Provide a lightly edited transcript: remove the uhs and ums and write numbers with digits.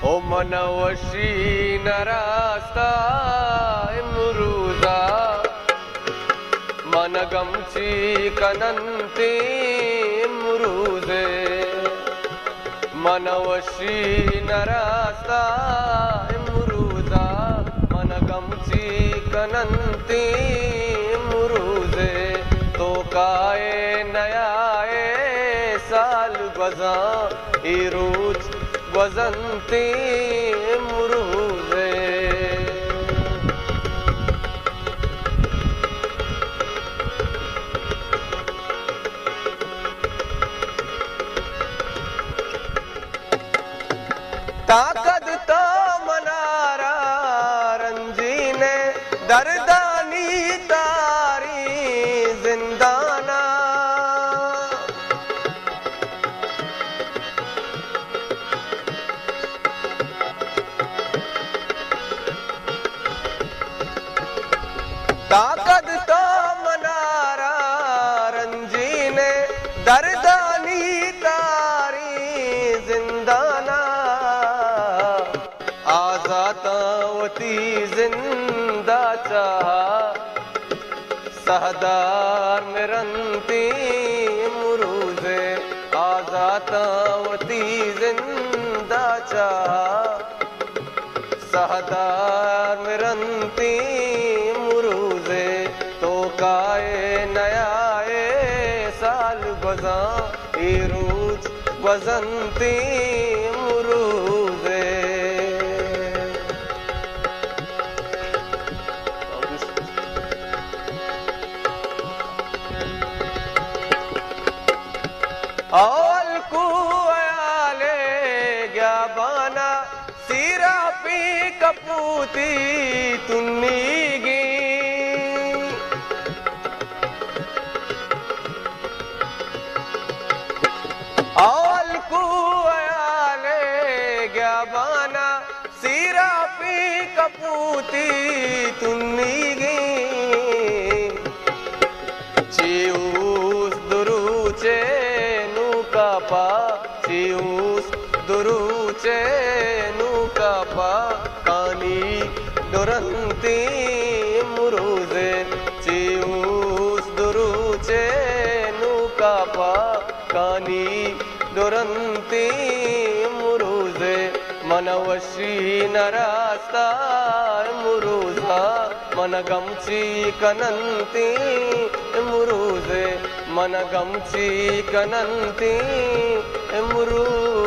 ओ मनवशी नरास्ता मुरुजा मनगमची कनंती मुरुजे मनवशी नरास्ता मुरुजा मनगमची कनंती मुरुजे तो काय नयाए साल गजा इरुज वजंती मुरुजे ताकद तो मनारा रंजीने दर्दानी तारी जिंदाना ताकद तो मनारा रंजीने दर्दानी तारी जिंदाना आजातावती जिंदा चाहा सहदार मिरंती मुरुजे आजातावती जिंदा चाहा सहदार मिरंती मुरुजे तो काय नयाए साल गजा इरुज वजंती मुरुजे औल कुआले ग्याबाना सीरा पी कपूती तुन्नीगी औल कुआले ग्याबाना सीरा पी कपूती तुन्नीगी चिऊस दुरुचे चिऊस दुरुचे नुकापा कानी डोरंती मुरुजे चिऊस दुरुचे नुकापा कानी डोरंती मुरुजे मनवशी नरास्ता मुरुजा मनगमची कनंती मुरुजे मनगमची कनंती मुरुजे